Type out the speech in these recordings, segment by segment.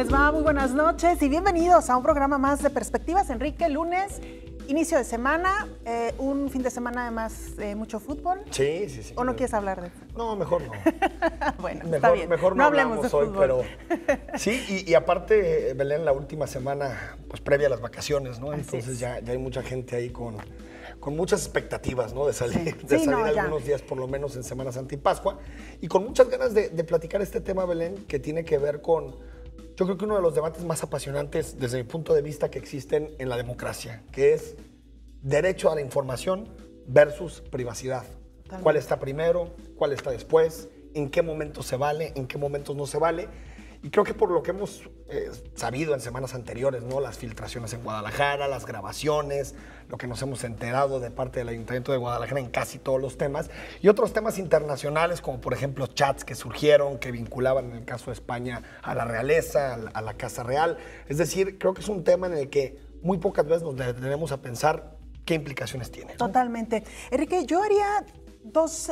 les va? Muy buenas noches y bienvenidos a un programa más de Perspectivas. Enrique, lunes, inicio de semana, un fin de semana además de mucho fútbol. Sí. ¿O no quieres hablar de fútbol? No, mejor no. Bueno, está bien. Mejor no hablemos de fútbol hoy, pero sí, y aparte, Belén, la última semana, pues previa a las vacaciones, ¿no? Entonces ya hay mucha gente ahí con muchas expectativas, ¿no? De salir, algunos días por lo menos en Semana Santa y Pascua, y con muchas ganas de platicar este tema, Belén, que tiene que ver con, yo creo que uno de los debates más apasionantes desde mi punto de vista que existen en la democracia, que es derecho a la información versus privacidad. Totalmente. ¿Cuál está primero? ¿Cuál está después? ¿En qué momentos se vale? ¿En qué momentos no se vale? Y creo que por lo que hemos sabido en semanas anteriores, ¿no? Las filtraciones en Guadalajara, las grabaciones, lo que nos hemos enterado de parte del Ayuntamiento de Guadalajara en casi todos los temas, y otros temas internacionales, como por ejemplo chats que surgieron, que vinculaban en el caso de España a la realeza, a la Casa Real. Es decir, creo que es un tema en el que muy pocas veces nos detenemos a pensar qué implicaciones tiene, ¿no? Totalmente. Enrique, yo haría dos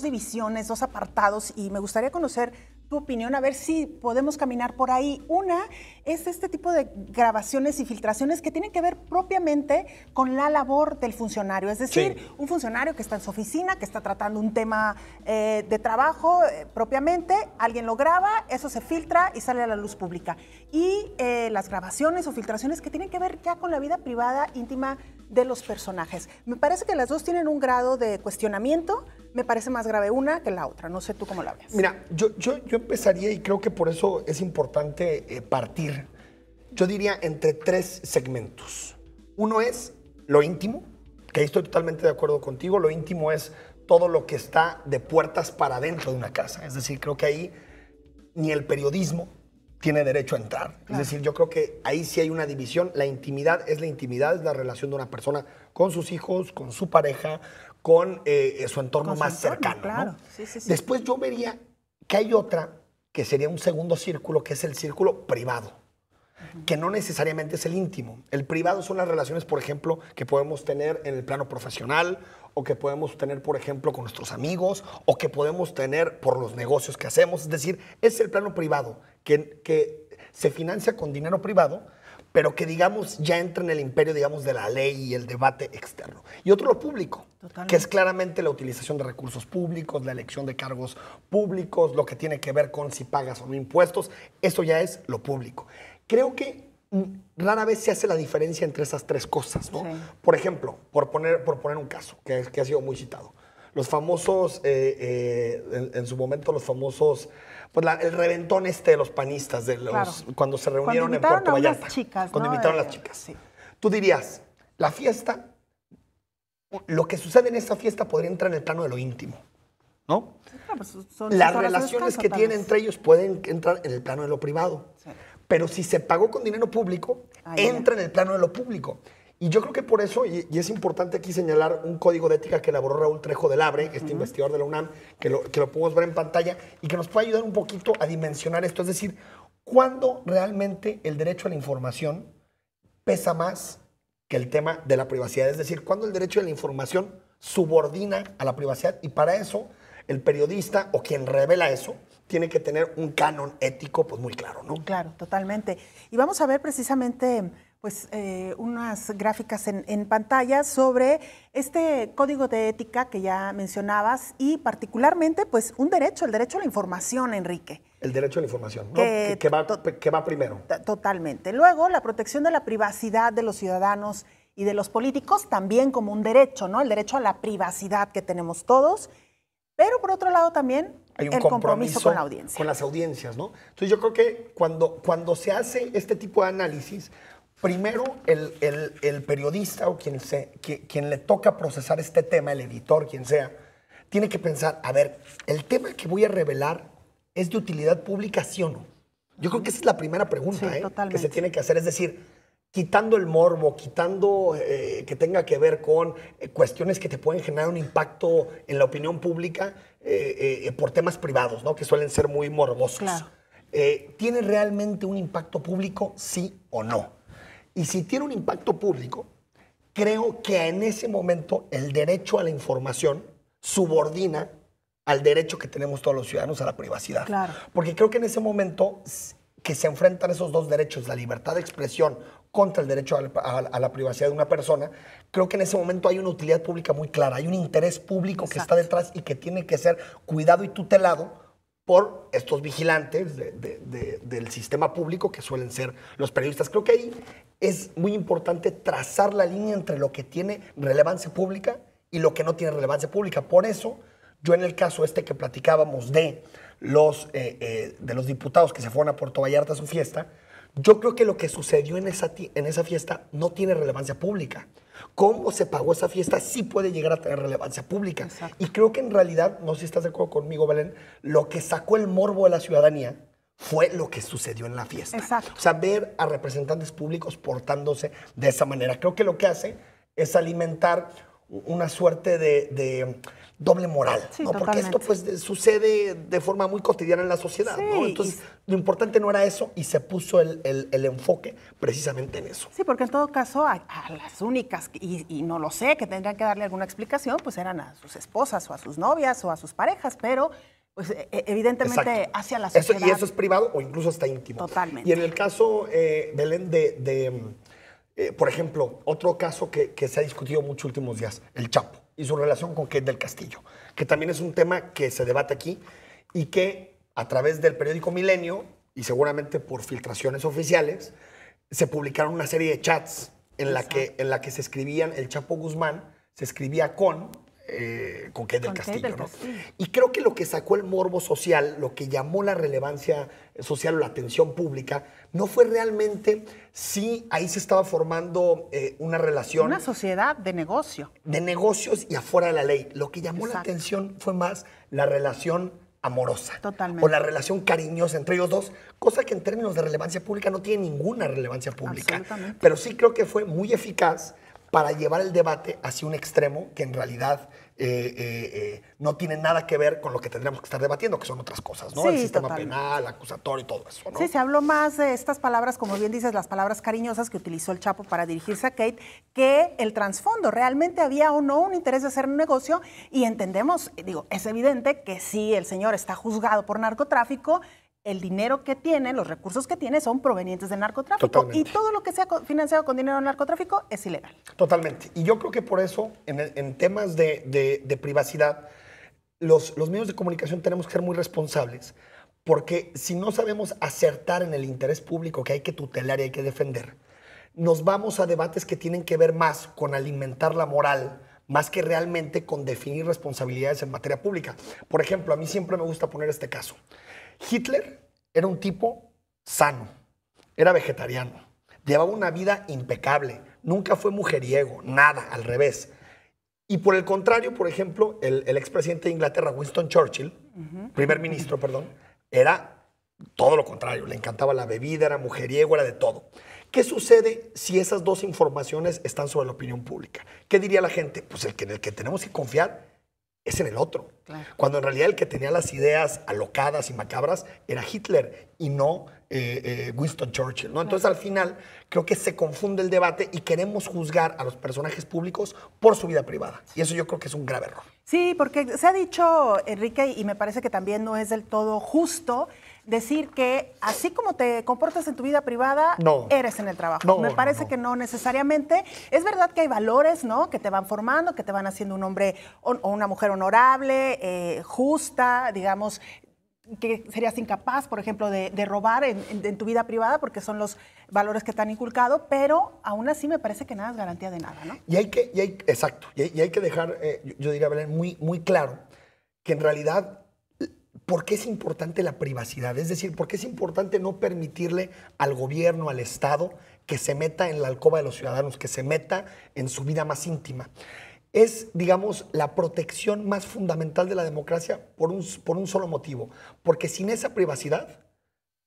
divisiones, dos apartados, y me gustaría conocer tu opinión, a ver si podemos caminar por ahí. Una es este tipo de grabaciones y filtraciones que tienen que ver propiamente con la labor del funcionario. Es decir, un funcionario que está en su oficina, que está tratando un tema de trabajo propiamente, alguien lo graba, eso se filtra y sale a la luz pública. Y las grabaciones o filtraciones que tienen que ver ya con la vida privada, íntima de los personajes. Me parece que las dos tienen un grado de cuestionamiento. Me parece más grave una que la otra. No sé tú cómo la ves. Mira, yo empezaría, y creo que por eso es importante partir, yo diría entre tres segmentos. Uno es lo íntimo, que ahí estoy totalmente de acuerdo contigo. Lo íntimo es todo lo que está de puertas para adentro de una casa. Es decir, creo que ahí ni el periodismo tiene derecho a entrar. Claro. Es decir, yo creo que ahí sí hay una división. La intimidad, es la relación de una persona con sus hijos, con su pareja, con su entorno más cercano. Claro. ¿No? Sí. Después yo vería que hay otra que sería un segundo círculo, que es el círculo privado, que no necesariamente es el íntimo. El privado son las relaciones, por ejemplo, que podemos tener en el plano profesional, o que podemos tener, por ejemplo, con nuestros amigos, o que podemos tener por los negocios que hacemos. Es decir, es el plano privado, que se financia con dinero privado, pero que, digamos, ya entra en el imperio, digamos, de la ley y el debate externo. Y otro, lo público, que es claramente la utilización de recursos públicos, la elección de cargos públicos, lo que tiene que ver con si pagas o no impuestos. Eso ya es lo público. Creo que rara vez se hace la diferencia entre esas tres cosas, ¿no? Sí. Por ejemplo, por poner un caso que ha sido muy citado. Los famosos, en su momento, los famosos... Pues el reventón de los panistas, cuando se reunieron en Puerto Vallarta. Cuando invitaron a las chicas. Sí. Tú dirías, la fiesta, lo que sucede en esta fiesta podría entrar en el plano de lo íntimo, ¿no? Sí, claro, pues las relaciones que tienen entre ellos pueden entrar en el plano de lo privado. Sí. Pero si se pagó con dinero público, entra en el plano de lo público. Y yo creo que por eso, y es importante aquí señalar un código de ética que elaboró Raúl Trejo del Abre, este investigador de la UNAM, que lo podemos ver en pantalla y que nos puede ayudar un poquito a dimensionar esto. Es decir, ¿cuándo realmente el derecho a la información pesa más que el tema de la privacidad? Es decir, ¿cuándo el derecho a la información subordina a la privacidad? Y para eso, el periodista o quien revela eso tiene que tener un canon ético pues muy claro, ¿no? Claro, totalmente. Y vamos a ver precisamente... pues unas gráficas en pantalla sobre este código de ética que ya mencionabas y particularmente pues el derecho a la información, Enrique. El derecho a la información, ¿no? Que va primero. Totalmente. Luego, la protección de la privacidad de los ciudadanos y de los políticos también como un derecho, ¿no? El derecho a la privacidad que tenemos todos, pero por otro lado también hay un el compromiso con la audiencia. Con las audiencias, ¿no? Entonces yo creo que cuando se hace este tipo de análisis, primero, el periodista o quien le toca procesar este tema, el editor, quien sea, tiene que pensar, a ver, ¿el tema que voy a revelar es de utilidad pública, sí o no? Yo creo que esa es la primera pregunta que se tiene que hacer. Es decir, quitando el morbo, quitando que tenga que ver con cuestiones que te pueden generar un impacto en la opinión pública por temas privados, ¿no? Que suelen ser muy morbosos. Claro. ¿Tiene realmente un impacto público, sí o no? Y si tiene un impacto público, creo que en ese momento el derecho a la información subordina al derecho que tenemos todos los ciudadanos a la privacidad. Claro. Porque creo que en ese momento que se enfrentan esos dos derechos, la libertad de expresión contra el derecho a la privacidad de una persona, creo que en ese momento hay una utilidad pública muy clara, hay un interés público que está detrás y que tiene que ser cuidado y tutelado por estos vigilantes del sistema público que suelen ser los periodistas. Creo que ahí es muy importante trazar la línea entre lo que tiene relevancia pública y lo que no tiene relevancia pública. Por eso, yo en el caso que platicábamos de los diputados que se fueron a Puerto Vallarta a su fiesta, yo creo que lo que sucedió en esa fiesta no tiene relevancia pública. Cómo se pagó esa fiesta sí puede llegar a tener relevancia pública. Exacto. Y creo que en realidad, no sé si estás de acuerdo conmigo, Belén, lo que sacó el morbo de la ciudadanía fue lo que sucedió en la fiesta. Exacto. O sea, ver a representantes públicos portándose de esa manera. Creo que lo que hace es alimentar una suerte de doble moral, sí, ¿no? Porque esto pues sucede de forma muy cotidiana en la sociedad, sí, ¿no? Entonces, lo importante no era eso y se puso el enfoque precisamente en eso. Sí, porque en todo caso a las únicas, y no lo sé, que tendrían que darle alguna explicación, pues eran a sus esposas o a sus novias o a sus parejas, pero pues evidentemente Exacto. hacia la sociedad. Y eso es privado o incluso hasta íntimo. Totalmente. Y en el caso, Belén, por ejemplo, otro caso que se ha discutido mucho últimos días, el Chapo y su relación con Kate del Castillo, que también es un tema que se debate aquí y que a través del periódico Milenio y seguramente por filtraciones oficiales se publicaron una serie de chats en la que se escribían, el Chapo Guzmán se escribía con Kate del Castillo, ¿no? Y creo que lo que sacó el morbo social, lo que llamó la relevancia social o la atención pública, no fue realmente si ahí se estaba formando una relación. Una sociedad de negocio. De negocios y afuera de la ley. Lo que llamó la atención fue más la relación amorosa. Totalmente. O la relación cariñosa entre ellos dos, cosa que en términos de relevancia pública no tiene ninguna relevancia pública. Absolutamente. Pero sí creo que fue muy eficaz para llevar el debate hacia un extremo que en realidad no tiene nada que ver con lo que tendríamos que estar debatiendo, que son otras cosas, ¿no? Sí, el sistema totalmente. penal, acusatorio y todo eso, ¿no? Sí, se habló más de estas palabras, como bien dices, las palabras cariñosas que utilizó el Chapo para dirigirse a Kate, que el trasfondo. ¿Realmente había o no un interés de hacer un negocio? Y entendemos, digo, es evidente que si el señor está juzgado por narcotráfico, el dinero que tiene, los recursos que tiene son provenientes del narcotráfico. Totalmente. Y todo lo que sea financiado con dinero del narcotráfico es ilegal. Totalmente. Y yo creo que por eso, en temas de privacidad, los medios de comunicación tenemos que ser muy responsables, porque si no sabemos acertar en el interés público que hay que tutelar y hay que defender, nos vamos a debates que tienen que ver más con alimentar la moral, más que realmente con definir responsabilidades en materia pública. Por ejemplo, a mí siempre me gusta poner este caso. Hitler era un tipo sano, era vegetariano, llevaba una vida impecable, nunca fue mujeriego, nada, al revés. Y por el contrario, por ejemplo, el expresidente de Inglaterra, Winston Churchill, primer ministro, perdón, era todo lo contrario, le encantaba la bebida, era mujeriego, era de todo. ¿Qué sucede si esas dos informaciones están sobre la opinión pública? ¿Qué diría la gente? Pues en el que tenemos que confiar es en el otro. Claro. Cuando en realidad el que tenía las ideas alocadas y macabras era Hitler y no Winston Churchill, ¿no? Entonces, al final, creo que se confunde el debate y queremos juzgar a los personajes públicos por su vida privada. Y eso yo creo que es un grave error. Sí, porque se ha dicho, Enrique, y me parece que también no es del todo justo, decir que así como te comportas en tu vida privada, eres en el trabajo. No, me parece que no necesariamente. Es verdad que hay valores, ¿no?, que te van formando, que te van haciendo un hombre o una mujer honorable, justa, digamos, que serías incapaz, por ejemplo, de robar en tu vida privada, porque son los valores que te han inculcado, pero aún así me parece que nada es garantía de nada, ¿no? Exacto. Y hay que dejar, yo diría, Belén, muy claro que en realidad, ¿por qué es importante la privacidad? Es decir, ¿por qué es importante no permitirle al gobierno, al Estado, que se meta en la alcoba de los ciudadanos, que se meta en su vida más íntima? Es, digamos, la protección más fundamental de la democracia por un solo motivo. Porque sin esa privacidad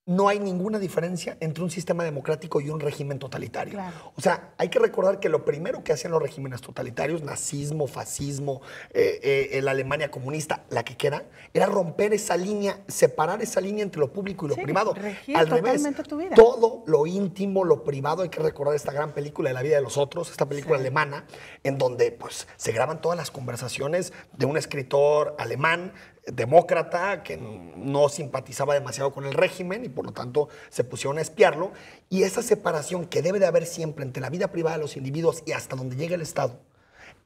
no hay ninguna diferencia entre un sistema democrático y un régimen totalitario. Claro. O sea, hay que recordar que lo primero que hacían los regímenes totalitarios, nazismo, fascismo, la Alemania comunista, la que quiera, era romper esa línea, separar esa línea entre lo público y lo privado. Al revés, tu vida. Todo lo íntimo, lo privado, hay que recordar esta gran película de La vida de los otros, esta película alemana, en donde pues, se graban todas las conversaciones de un escritor alemán demócrata, que no simpatizaba demasiado con el régimen y por lo tanto se pusieron a espiarlo. Y esa separación que debe de haber siempre entre la vida privada de los individuos y hasta donde llega el Estado,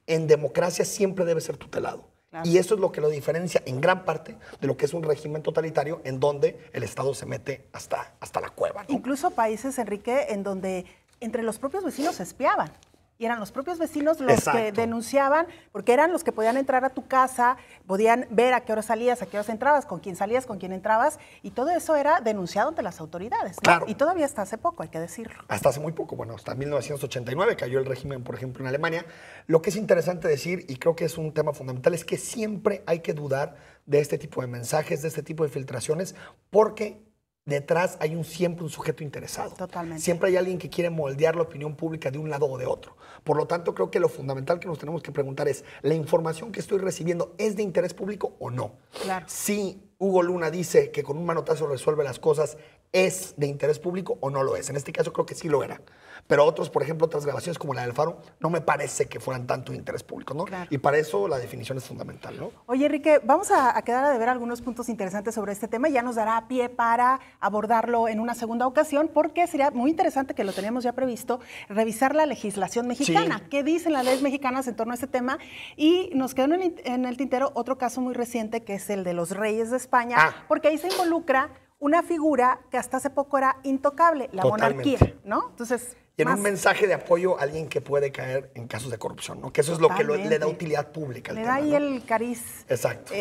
en democracia siempre debe ser tutelado. Claro. Y eso es lo que lo diferencia en gran parte de lo que es un régimen totalitario en donde el Estado se mete hasta la cueva, ¿no? Incluso países, Enrique, en donde entre los propios vecinos se espiaban. Y eran los propios vecinos los que denunciaban, porque eran los que podían entrar a tu casa, podían ver a qué hora salías, a qué horas entrabas, con quién salías, con quién entrabas, y todo eso era denunciado ante las autoridades, ¿no? Claro. Y todavía hasta hace poco, hay que decirlo. Hasta hace muy poco, bueno, hasta 1989 cayó el régimen, por ejemplo, en Alemania. Lo que es interesante decir, y creo que es un tema fundamental, es que siempre hay que dudar de este tipo de mensajes, de este tipo de filtraciones, porque detrás hay siempre un sujeto interesado. Totalmente. Siempre hay alguien que quiere moldear la opinión pública de un lado o de otro. Por lo tanto, creo que lo fundamental que nos tenemos que preguntar es, ¿la información que estoy recibiendo es de interés público o no? Claro. Si Hugo Luna dice que con un manotazo resuelve las cosas, ¿es de interés público o no lo es? En este caso creo que sí lo era. Pero otros, por ejemplo, otras grabaciones como la del Faro, no me parece que fueran tanto de interés público, ¿no? Claro. Y para eso la definición es fundamental, ¿no? Oye, Enrique, vamos a quedar a ver algunos puntos interesantes sobre este tema. Ya nos dará pie para abordarlo en una segunda ocasión, porque sería muy interesante, que lo teníamos ya previsto, revisar la legislación mexicana. Sí. ¿Qué dicen las leyes mexicanas en torno a este tema? Y nos quedó en el tintero otro caso muy reciente, que es el de los reyes de España, porque ahí se involucra una figura que hasta hace poco era intocable, la monarquía, ¿no? Entonces, y en un mensaje de apoyo a alguien que puede caer en casos de corrupción, ¿no? Que eso es lo que le da utilidad pública al tema, le da ahí, ¿no?, el cariz. Exacto.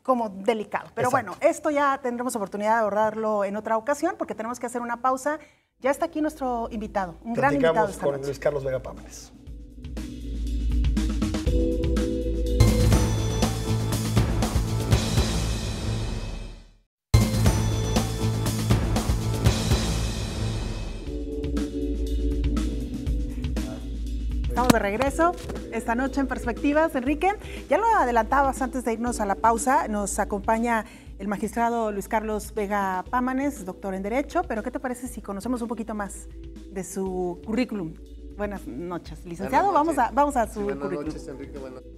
Como delicado. Pero Exacto. Bueno, esto ya tendremos oportunidad de abordarlo en otra ocasión, porque tenemos que hacer una pausa. Ya está aquí nuestro invitado, un gran invitado esta noche. Con Luis Carlos Vega Pámanes. Estamos de regreso esta noche en Perspectivas. Enrique, ya lo adelantabas antes de irnos a la pausa, nos acompaña el magistrado Luis Carlos Vega Pámanes, doctor en Derecho, pero ¿qué te parece si conocemos un poquito más de su currículum? Buenas noches, licenciado. Buenas noches. Vamos a su currículum. Buenas noches, Enrique. Buenas noches.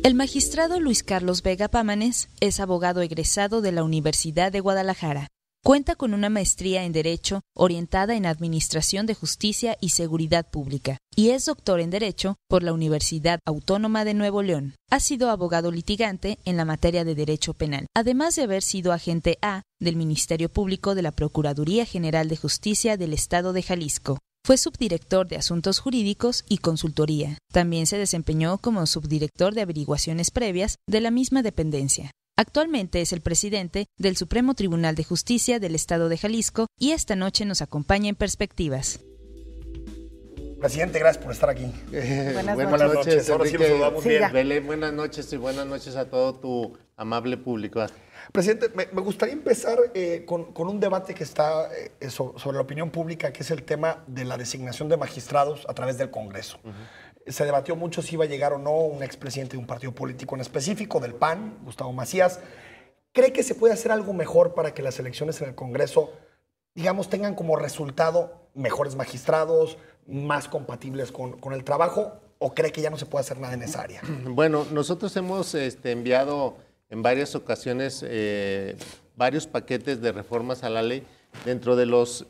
El magistrado Luis Carlos Vega Pámanes es abogado egresado de la Universidad de Guadalajara. Cuenta con una maestría en Derecho orientada en Administración de Justicia y Seguridad Pública y es doctor en Derecho por la Universidad Autónoma de Nuevo León. Ha sido abogado litigante en la materia de Derecho Penal, además de haber sido agente A del Ministerio Público de la Procuraduría General de Justicia del Estado de Jalisco. Fue subdirector de Asuntos Jurídicos y Consultoría. También se desempeñó como subdirector de Averiguaciones Previas de la misma dependencia. Actualmente es el presidente del Supremo Tribunal de Justicia del Estado de Jalisco y esta noche nos acompaña en Perspectivas. Presidente, gracias por estar aquí. Buenas noches. Ahora sí nos saludamos bien. Belén, buenas noches y buenas noches a todo tu amable público. Presidente, me gustaría empezar con un debate que está sobre la opinión pública, que es el tema de la designación de magistrados a través del Congreso. Se debatió mucho si iba a llegar o no un expresidente de un partido político en específico, del PAN, Gustavo Macías. ¿Cree que se puede hacer algo mejor para que las elecciones en el Congreso, digamos, tengan como resultado mejores magistrados, más compatibles con el trabajo, o cree que ya no se puede hacer nada en esa área? Bueno, nosotros hemos enviado en varias ocasiones varios paquetes de reformas a la ley. Dentro de los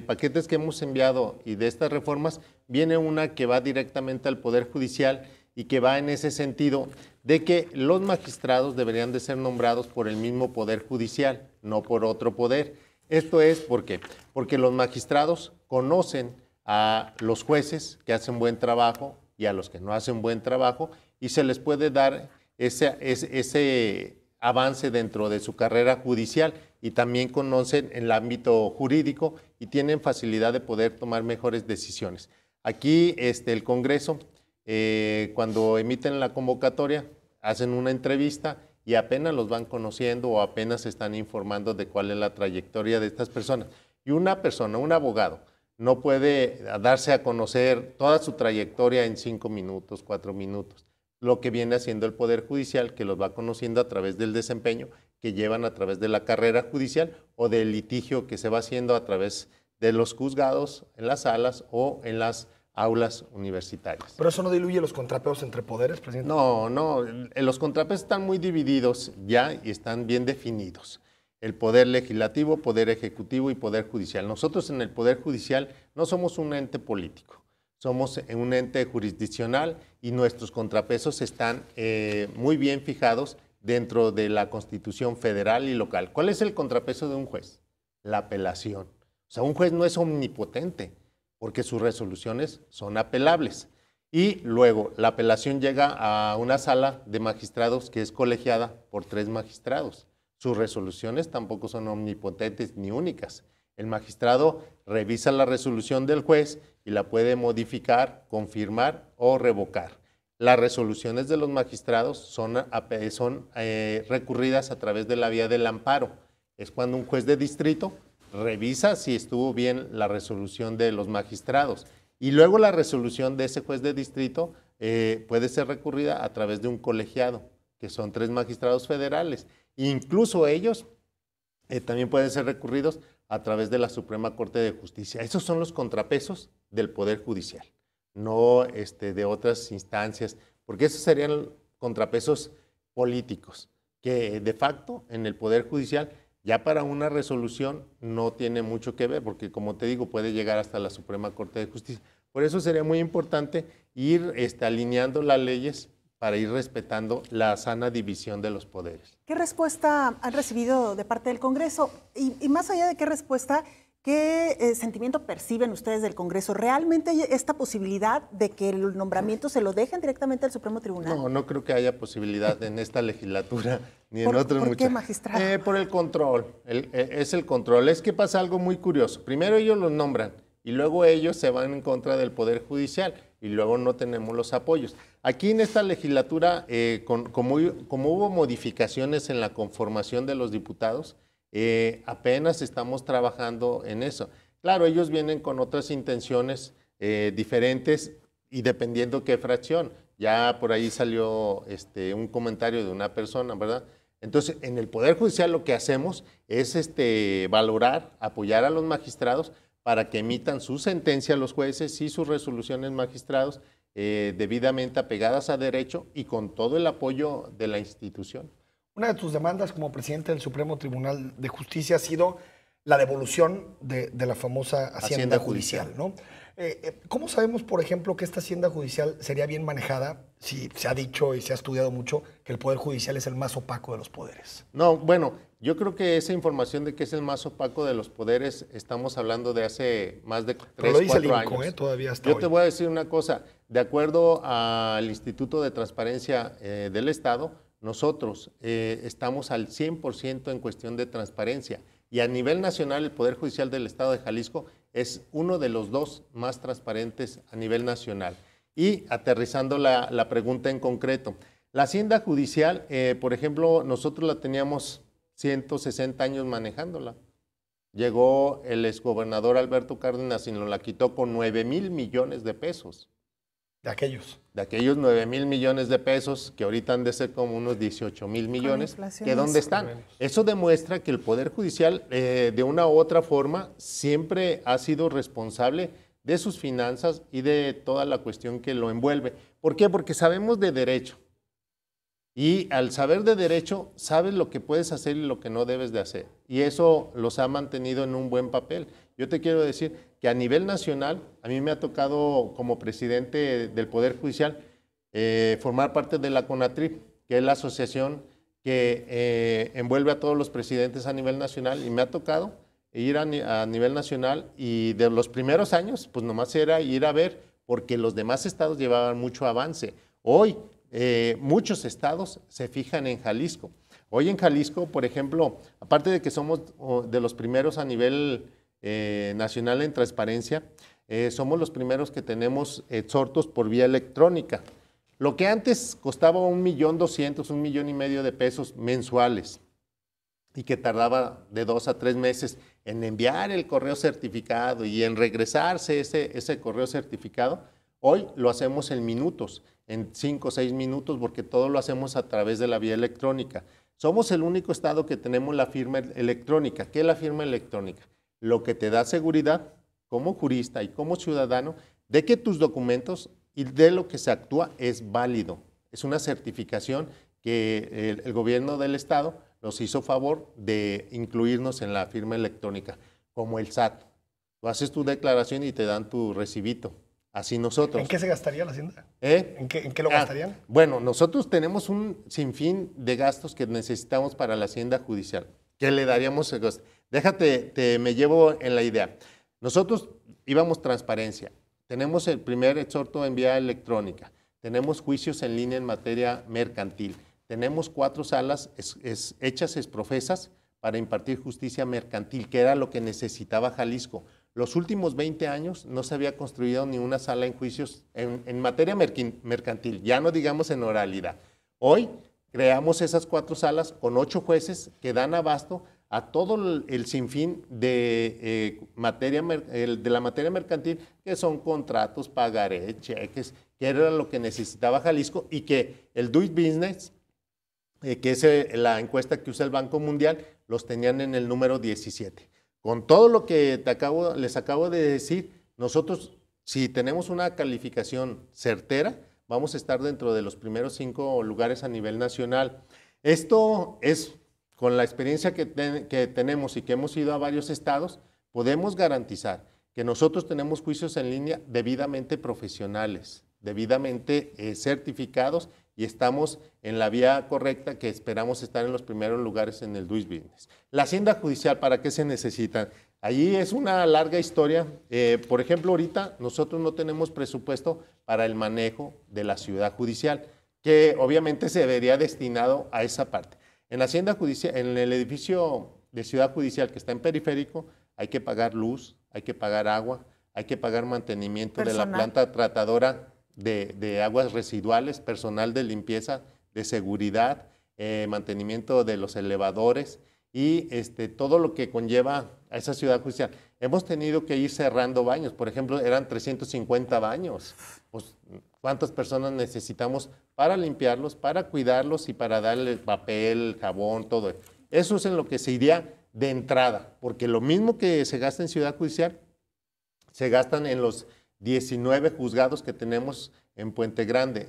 paquetes que hemos enviado y de estas reformas, viene una que va directamente al Poder Judicial y que va en ese sentido de que los magistrados deberían de ser nombrados por el mismo Poder Judicial, no por otro poder. Esto es ¿por qué? Porque los magistrados conocen a los jueces que hacen buen trabajo y a los que no hacen buen trabajo y se les puede dar ese avance dentro de su carrera judicial y también conocen el ámbito jurídico y tienen facilidad de poder tomar mejores decisiones. Aquí el Congreso, cuando emiten la convocatoria, hacen una entrevista y apenas los van conociendo o apenas se están informando de cuál es la trayectoria de estas personas. Y una persona, un abogado, no puede darse a conocer toda su trayectoria en 5 minutos, 4 minutos. Lo que viene haciendo el Poder Judicial, que los va conociendo a través del desempeño que llevan a través de la carrera judicial o del litigio que se va haciendo a través de los juzgados en las salas o en las aulas universitarias. ¿Pero eso no diluye los contrapesos entre poderes, presidente? No, los contrapesos están muy divididos ya y están bien definidos. El poder legislativo, poder ejecutivo y poder judicial. Nosotros en el poder judicial no somos un ente político, somos un ente jurisdiccional y nuestros contrapesos están muy bien fijados dentro de la Constitución federal y local. ¿Cuál es el contrapeso de un juez? La apelación. O sea, un juez no es omnipotente, porque sus resoluciones son apelables. Y luego la apelación llega a una sala de magistrados que es colegiada por 3 magistrados. Sus resoluciones tampoco son omnipotentes ni únicas. El magistrado revisa la resolución del juez y la puede modificar, confirmar o revocar. Las resoluciones de los magistrados son recurridas a través de la vía del amparo. Es cuando un juez de distrito revisa si estuvo bien la resolución de los magistrados y luego la resolución de ese juez de distrito puede ser recurrida a través de un colegiado, que son 3 magistrados federales. Incluso ellos también pueden ser recurridos a través de la Suprema Corte de Justicia. Esos son los contrapesos del Poder Judicial, no de otras instancias, porque esos serían contrapesos políticos, que de facto en el Poder Judicial ya para una resolución no tiene mucho que ver, porque como te digo, puede llegar hasta la Suprema Corte de Justicia. Por eso sería muy importante ir alineando las leyes para ir respetando la sana división de los poderes. ¿Qué respuesta han recibido de parte del Congreso? Y más allá de qué respuesta, ¿qué sentimiento perciben ustedes del Congreso? ¿Realmente hay esta posibilidad de que el nombramiento se lo dejen directamente al Supremo Tribunal? No creo que haya posibilidad en esta legislatura ni en otras muchas. ¿Por qué, magistrado? Por el control. Es el control. Es que pasa algo muy curioso. Primero ellos los nombran y luego ellos se van en contra del Poder Judicial y luego no tenemos los apoyos. Aquí en esta legislatura, como hubo modificaciones en la conformación de los diputados, apenas estamos trabajando en eso. Claro, ellos vienen con otras intenciones diferentes y dependiendo qué fracción. Ya por ahí salió un comentario de una persona, ¿verdad? Entonces, en el Poder Judicial lo que hacemos es valorar, apoyar a los magistrados para que emitan su sentencia a los jueces y sus resoluciones magistrados debidamente apegadas a derecho y con todo el apoyo de la institución. Una de tus demandas como presidente del Supremo Tribunal de Justicia ha sido la devolución de la famosa Hacienda Judicial, ¿no? ¿Cómo sabemos, por ejemplo, que esta Hacienda Judicial sería bien manejada? Si se ha dicho y se ha estudiado mucho que el Poder Judicial es el más opaco de los poderes. No, bueno, yo creo que esa información de que es el más opaco de los poderes, estamos hablando de hace más de 3, 4 años. Todavía está Yo te voy a decir una cosa, de acuerdo al Instituto de Transparencia del Estado, nosotros estamos al 100% en cuestión de transparencia y a nivel nacional el Poder Judicial del Estado de Jalisco es uno de los 2 más transparentes a nivel nacional. Y aterrizando la pregunta en concreto, la Hacienda Judicial, por ejemplo, nosotros la teníamos 160 años manejándola. Llegó el exgobernador Alberto Cárdenas y nos la quitó con 9,000 millones de pesos. De aquellos 9,000 millones de pesos, que ahorita han de ser como unos 18,000 millones, ¿que dónde están? Eso demuestra que el Poder Judicial, de una u otra forma, siempre ha sido responsable de sus finanzas y de toda la cuestión que lo envuelve. ¿Por qué? Porque sabemos de derecho. Y al saber de derecho, sabes lo que puedes hacer y lo que no debes de hacer. Y eso los ha mantenido en un buen papel. Yo te quiero decir que a nivel nacional, a mí me ha tocado como presidente del Poder Judicial formar parte de la CONATRIP, que es la asociación que envuelve a todos los presidentes a nivel nacional, y me ha tocado ir a nivel nacional y de los primeros años, pues nomás era ir a ver, porque los demás estados llevaban mucho avance. Hoy, muchos estados se fijan en Jalisco. Hoy en Jalisco, por ejemplo, aparte de que somos de los primeros a nivel nacional en transparencia, somos los primeros que tenemos exhortos por vía electrónica. Lo que antes costaba 1,200,000, 1,5 millones de pesos mensuales y que tardaba de 2 a 3 meses en enviar el correo certificado y en regresarse ese correo certificado, hoy lo hacemos en minutos, en 5 o 6 minutos, porque todo lo hacemos a través de la vía electrónica. Somos el único estado que tenemos la firma electrónica. ¿Qué es la firma electrónica? Lo que te da seguridad como jurista y como ciudadano de que tus documentos y de lo que se actúa es válido. Es una certificación que el gobierno del estado nos hizo favor de incluirnos en la firma electrónica, como el SAT. Tú haces tu declaración y te dan tu recibito. Así nosotros. ¿En qué se gastaría la hacienda? ¿Eh? ¿En qué lo gastarían? Bueno, nosotros tenemos un sinfín de gastos que necesitamos para la hacienda judicial. ¿Qué le daríamos? Déjate, me llevo en la idea. Nosotros íbamos transparencia. Tenemos el primer exhorto en vía electrónica. Tenemos juicios en línea en materia mercantil. Tenemos 4 salas hechas exprofesas para impartir justicia mercantil, que era lo que necesitaba Jalisco. Los últimos 20 años no se había construido ni una sala en juicios en materia mercantil, ya no digamos en oralidad. Hoy creamos esas 4 salas con 8 jueces que dan abasto a todo el sinfín de la materia mercantil, que son contratos, pagaré, cheques, que era lo que necesitaba Jalisco, y que el Do It Business, que es la encuesta que usa el Banco Mundial, los tenían en el número 17. Con todo lo que les acabo de decir, nosotros, si tenemos una calificación certera, vamos a estar dentro de los primeros 5 lugares a nivel nacional. Esto es, con la experiencia que tenemos y que hemos ido a varios estados, podemos garantizar que nosotros tenemos juicios en línea debidamente profesionales, debidamente certificados, y estamos en la vía correcta, que esperamos estar en los primeros lugares en el Do It Business. La hacienda judicial, ¿para qué se necesita? Allí es una larga historia. Por ejemplo, ahorita nosotros no tenemos presupuesto para el manejo de la ciudad judicial, que obviamente se debería destinado a esa parte. En la hacienda judicial, en el edificio de ciudad judicial que está en periférico, hay que pagar luz, hay que pagar agua, hay que pagar mantenimiento de la planta tratadora de aguas residuales, personal de limpieza, de seguridad, mantenimiento de los elevadores y todo lo que conlleva a esa ciudad judicial. Hemos tenido que ir cerrando baños, por ejemplo, eran 350 baños. Pues, ¿cuántas personas necesitamos para limpiarlos, para cuidarlos y para darle papel, jabón, todo? Eso es en lo que se iría de entrada, porque lo mismo que se gasta en ciudad judicial, se gastan en los 19 juzgados que tenemos en Puente Grande,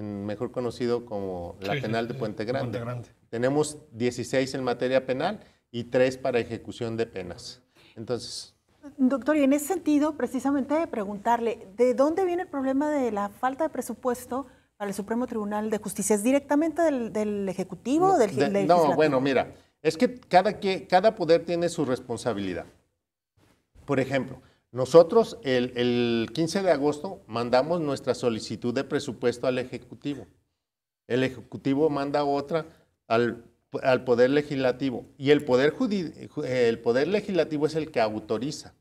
mejor conocido como la penal de Puente Grande. Tenemos 16 en materia penal y 3 para ejecución de penas. Entonces, doctor, y en ese sentido, precisamente preguntarle, ¿de dónde viene el problema de la falta de presupuesto para el Supremo Tribunal de Justicia? ¿Es directamente del Ejecutivo o del Legislativo? No, bueno, mira, es que cada poder tiene su responsabilidad. Por ejemplo, nosotros el 15 de agosto mandamos nuestra solicitud de presupuesto al Ejecutivo. El Ejecutivo manda otra al Poder Legislativo, y el Poder Legislativo es el que autoriza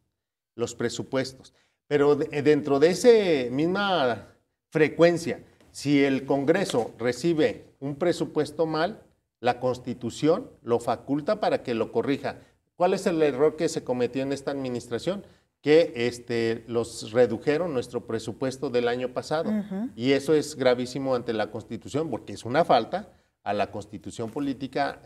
los presupuestos. Pero dentro de esa misma frecuencia, si el Congreso recibe un presupuesto mal, la Constitución lo faculta para que lo corrija. ¿Cuál es el error que se cometió en esta administración? Que los redujeron nuestro presupuesto del año pasado. Y eso es gravísimo ante la Constitución, porque es una falta a la Constitución política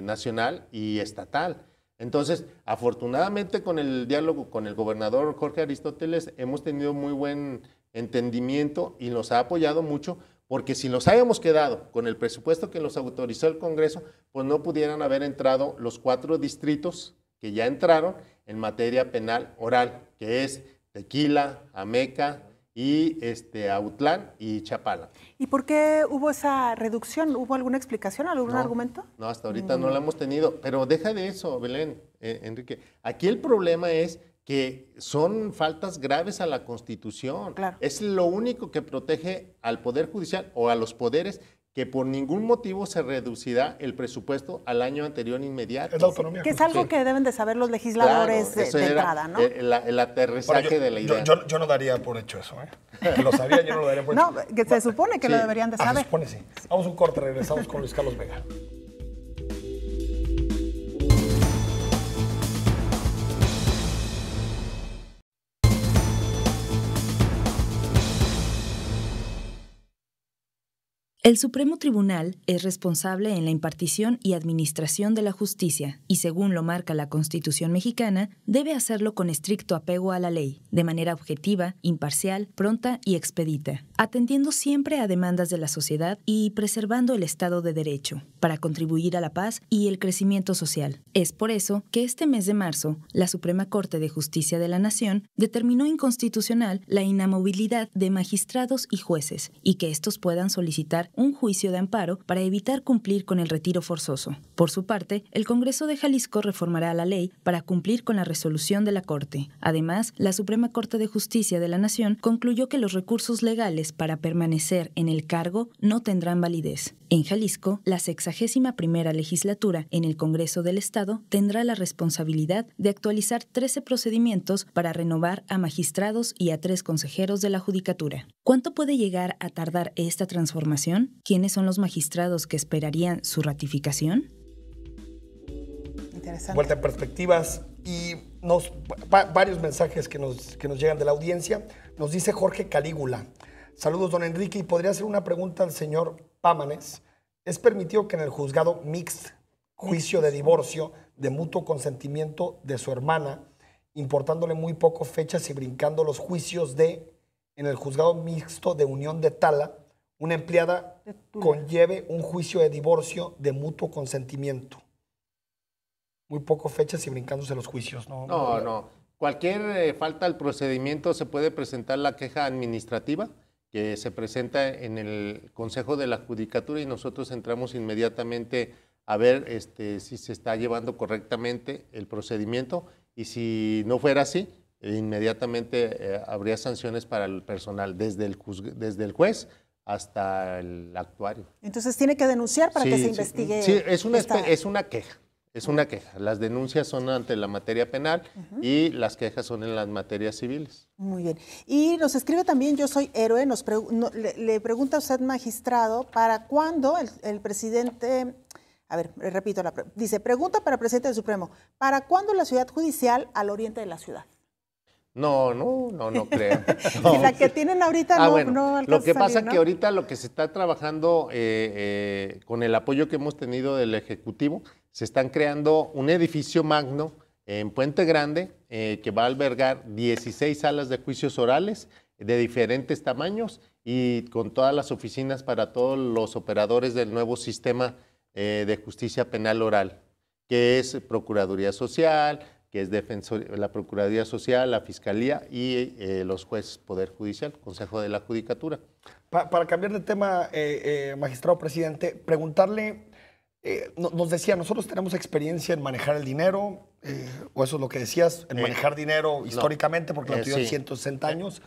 nacional y estatal. Entonces, afortunadamente, con el diálogo con el gobernador Jorge Aristóteles hemos tenido muy buen entendimiento y nos ha apoyado mucho, porque si nos habíamos quedado con el presupuesto que nos autorizó el Congreso, pues no pudieran haber entrado los 4 distritos que ya entraron en materia penal oral, que es Tequila, Ameca y Autlán y Chapala. ¿Y por qué hubo esa reducción? ¿Hubo alguna explicación, algún argumento? No, hasta ahorita no la hemos tenido, pero deja de eso, Belén, Enrique. Aquí el problema es que son faltas graves a la Constitución. Claro. Es lo único que protege al Poder Judicial o a los poderes, que por ningún motivo se reducirá el presupuesto al año anterior inmediato. Es la autonomía. Que es algo que deben de saber los legisladores de entrada, ¿no? El aterrizaje de la idea. Yo no daría por hecho eso, ¿eh? Que lo sabía, yo no lo daría por hecho. No, que se supone que lo deberían de saber. Se supone, sí. Vamos a un corte, regresamos con Luis Carlos Vega. El Supremo Tribunal es responsable en la impartición y administración de la justicia y, según lo marca la Constitución mexicana, debe hacerlo con estricto apego a la ley, de manera objetiva, imparcial, pronta y expedita, atendiendo siempre a demandas de la sociedad y preservando el Estado de Derecho, para contribuir a la paz y el crecimiento social. Es por eso que este mes de marzo, la Suprema Corte de Justicia de la Nación determinó inconstitucional la inamovilidad de magistrados y jueces y que estos puedan solicitar un juicio de amparo para evitar cumplir con el retiro forzoso. Por su parte, el Congreso de Jalisco reformará la ley para cumplir con la resolución de la Corte. Además, la Suprema Corte de Justicia de la Nación concluyó que los recursos legales para permanecer en el cargo no tendrán validez. En Jalisco, la 61ª legislatura en el Congreso del Estado tendrá la responsabilidad de actualizar 13 procedimientos para renovar a magistrados y a 3 consejeros de la Judicatura. ¿Cuánto puede llegar a tardar esta transformación? ¿Quiénes son los magistrados que esperarían su ratificación? Interesante. Vuelta en perspectivas y varios mensajes que nos llegan de la audiencia. Nos dice Jorge Calígula. Saludos, don Enrique, y podría hacer una pregunta al señor Pámanes. ¿Es permitido que en el juzgado mixto, juicio de divorcio de mutuo consentimiento de su hermana, importándole muy poco fechas y brincando los juicios en el juzgado mixto de unión de Tala, una empleada conlleve un juicio de divorcio de mutuo consentimiento? Muy poco fechas y brincándose los juicios, ¿no? No. Cualquier falta al procedimiento se puede presentar la queja administrativa que se presenta en el Consejo de la Judicatura y nosotros entramos inmediatamente a ver si se está llevando correctamente el procedimiento y si no fuera así, inmediatamente habría sanciones para el personal, desde el juez hasta el actuario. Entonces tiene que denunciar para que se investigue. Sí, es una queja. Es una queja. Las denuncias son ante la materia penal y las quejas son en las materias civiles. Muy bien. Y nos escribe también Yo Soy Héroe, le pregunta a usted, magistrado, ¿para cuándo el presidente... A ver, repito, dice, pregunta para el presidente del Supremo, ¿para cuándo la ciudad judicial al oriente de la ciudad? No creo. No. Si la que tienen ahorita no alcanza. Lo que pasa a salir, ¿no? que ahorita lo que se está trabajando con el apoyo que hemos tenido del Ejecutivo, se están creando un edificio magno en Puente Grande que va a albergar 16 salas de juicios orales de diferentes tamaños y con todas las oficinas para todos los operadores del nuevo sistema de justicia penal oral, que es Procuraduría Social, que es la Procuraduría Social, la Fiscalía y los jueces Poder Judicial, Consejo de la Judicatura. Para cambiar de tema, magistrado presidente, preguntarle, nos decía, nosotros tenemos experiencia en manejar el dinero, o eso es lo que decías, en manejar dinero históricamente, porque lo tuvieron 160 años,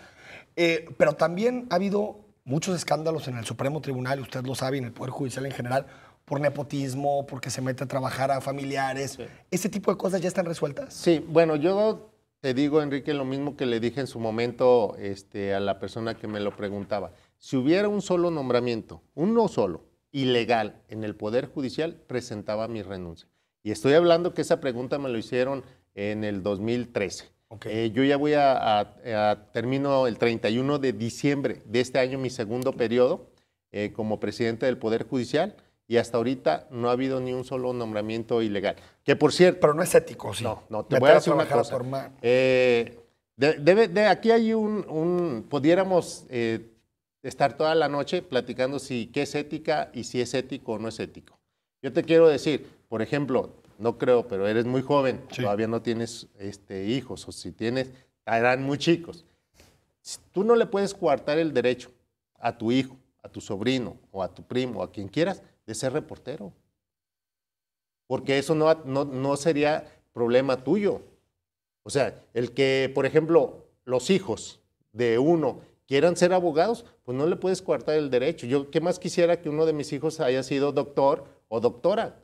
pero también ha habido muchos escándalos en el Supremo Tribunal, y usted lo sabe, en el Poder Judicial en general, por nepotismo, porque se mete a trabajar a familiares. Sí. ¿Ese tipo de cosas ya están resueltas? Sí, bueno, yo te digo, Enrique, lo mismo que le dije en su momento a la persona que me lo preguntaba. Si hubiera un solo nombramiento, uno solo, ilegal en el Poder Judicial, presentaba mi renuncia. Y estoy hablando que esa pregunta me lo hicieron en el 2013. Okay. Yo ya voy termino el 31 de diciembre de este año mi segundo periodo como presidente del Poder Judicial. Y hasta ahorita no ha habido ni un solo nombramiento ilegal. Que por cierto... Pero no es ético, sí. No, te voy a decir una cosa. Aquí hay pudiéramos estar toda la noche platicando qué es ética y si es ético o no es ético. Yo te quiero decir, por ejemplo, no creo, pero eres muy joven, todavía no tienes hijos, o si tienes, eran muy chicos. Tú no le puedes coartar el derecho a tu hijo, a tu sobrino, o a tu primo, o a quien quieras, de ser reportero. Porque eso no sería problema tuyo. O sea, el que, por ejemplo, los hijos de uno quieran ser abogados, pues no le puedes coartar el derecho. Yo, ¿qué más quisiera que uno de mis hijos haya sido doctor o doctora?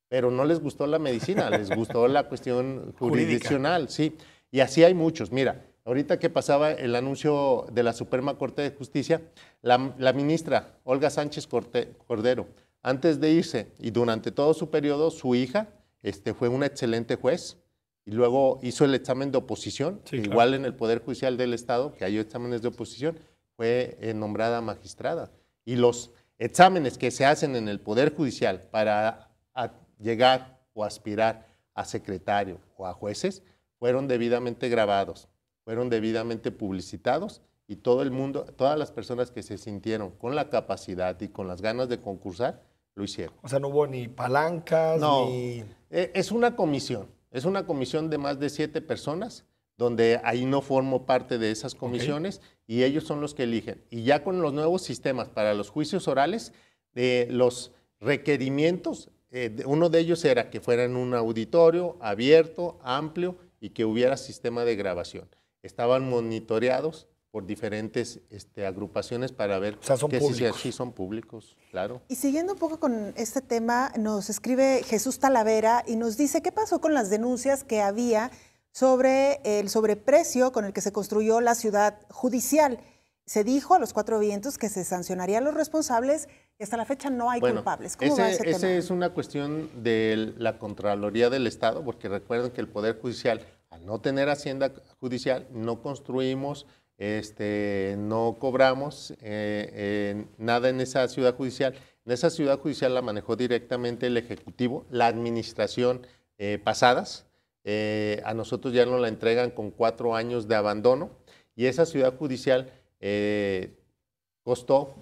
Pero no les gustó la medicina, les gustó la cuestión jurisdiccional, sí. Y así hay muchos. Mira, ahorita que pasaba el anuncio de la Suprema Corte de Justicia, la ministra Olga Sánchez Cordero, antes de irse y durante todo su periodo, su hija fue una excelente juez y luego hizo el examen de oposición, igual en el Poder Judicial del Estado, que hay exámenes de oposición, fue nombrada magistrada. Y exámenes que se hacen en el Poder Judicial para llegar o aspirar a secretario o a jueces fueron debidamente grabados, fueron debidamente publicitados y todo el mundo, todas las personas que se sintieron con la capacidad y con las ganas de concursar, lo hicieron. O sea, no hubo ni palancas, No, ni... es una comisión de más de 7 personas, donde ahí no formo parte de esas comisiones y ellos son los que eligen. Y ya con los nuevos sistemas para los juicios orales, los requerimientos, uno de ellos era que fuera en un auditorio abierto, amplio y que hubiera sistema de grabación. Estaban monitoreados por diferentes agrupaciones para ver son que públicos. sí son públicos, claro. Y siguiendo un poco con este tema, nos escribe Jesús Talavera y nos dice qué pasó con las denuncias que había sobre el sobreprecio con el que se construyó la ciudad judicial. Se dijo a los 4 vientos que se sancionarían a los responsables y hasta la fecha no hay culpables. ¿Cómo va ese tema? Esa es una cuestión de la Contraloría del Estado, porque recuerden que el Poder Judicial, al no tener hacienda judicial, no construimos, no cobramos nada en esa ciudad judicial. En esa ciudad judicial la manejó directamente el Ejecutivo, la administración pasadas. A nosotros ya nos la entregan con 4 años de abandono y esa ciudad judicial costó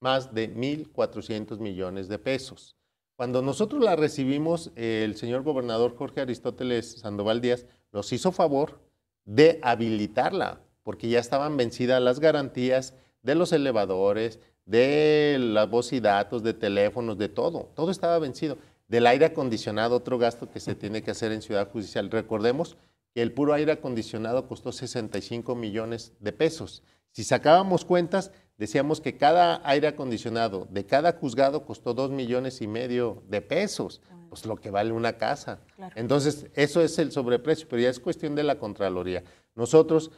más de 1,400 millones de pesos. Cuando nosotros la recibimos, el señor gobernador Jorge Aristóteles Sandoval Díaz nos hizo favor de habilitarla, porque ya estaban vencidas las garantías de los elevadores, de la voz y datos, de teléfonos, de todo. Todo estaba vencido. Del aire acondicionado, otro gasto que se tiene que hacer en Ciudad Judicial. Recordemos que el puro aire acondicionado costó 65 millones de pesos. Si sacábamos cuentas, decíamos que cada aire acondicionado de cada juzgado costó 2,5 millones de pesos, pues lo que vale una casa. Claro. Entonces, eso es el sobreprecio, pero ya es cuestión de la Contraloría. Nosotros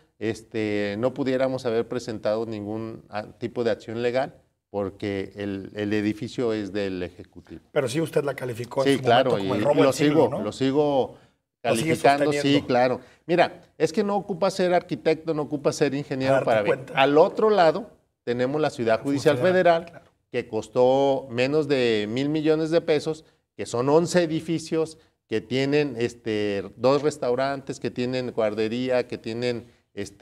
no pudiéramos haber presentado ningún tipo de acción legal porque el edificio es del Ejecutivo. Pero sí usted la calificó en su momento como el robo del siglo, ¿no? Lo sigo calificando, sí, claro. Mira, es que no ocupa ser arquitecto, no ocupa ser ingeniero para ver. Al otro lado tenemos la Ciudad Judicial Federal, claro, que costó menos de 1,000 millones de pesos, que son 11 edificios, que tienen 2 restaurantes, que tienen guardería, que tienen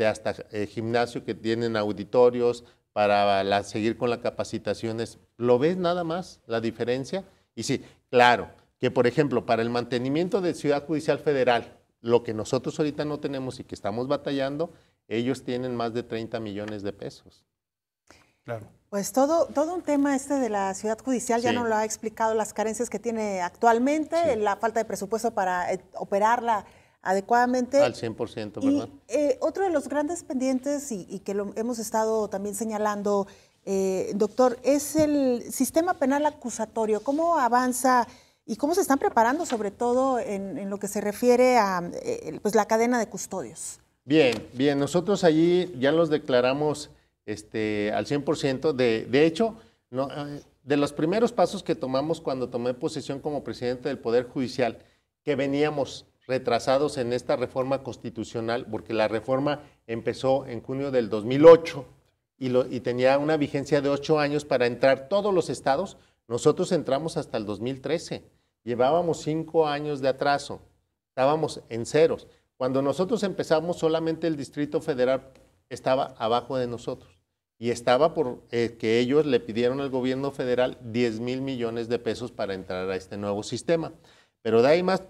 hasta gimnasio, que tienen auditorios para seguir con las capacitaciones. ¿Lo ves nada más la diferencia? Y sí, claro, que por ejemplo, para el mantenimiento de Ciudad Judicial Federal, lo que nosotros ahorita no tenemos y que estamos batallando, ellos tienen más de 30 millones de pesos. Claro. Pues todo un tema de la Ciudad Judicial, ya nos lo ha explicado, las carencias que tiene actualmente, la falta de presupuesto para operarla adecuadamente. Al 100%, ¿verdad? Y otro de los grandes pendientes y que lo hemos estado también señalando, doctor, es el sistema penal acusatorio. ¿Cómo avanza y cómo se están preparando, sobre todo en lo que se refiere a pues la cadena de custodios? Bien, nosotros allí ya los declaramos al 100%. De hecho, no, de los primeros pasos que tomamos cuando tomé posesión como presidente del Poder Judicial, que veníamos retrasados en esta reforma constitucional, porque la reforma empezó en junio del 2008 y tenía una vigencia de 8 años para entrar todos los estados. Nosotros entramos hasta el 2013, llevábamos 5 años de atraso, estábamos en ceros. Cuando nosotros empezamos, solamente el Distrito Federal estaba abajo de nosotros y estaba por que ellos le pidieron al gobierno federal 10,000 millones de pesos para entrar a este nuevo sistema. Pero de ahí más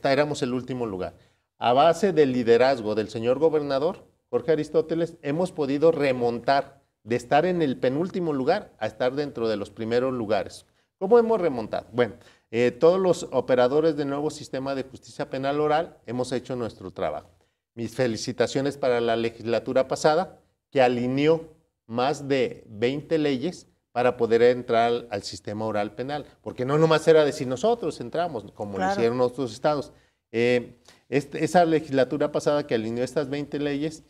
éramos el último lugar. A base del liderazgo del señor gobernador, Jorge Aristóteles, hemos podido remontar de estar en el penúltimo lugar a estar dentro de los primeros lugares. ¿Cómo hemos remontado? Bueno, todos los operadores del nuevo sistema de justicia penal oral hemos hecho nuestro trabajo. Mis felicitaciones para la legislatura pasada, que alineó más de 20 leyes para poder entrar al sistema oral penal, porque no nomás era decir nosotros entramos, como lo hicieron otros estados. Esa legislatura pasada que alineó estas 20 leyes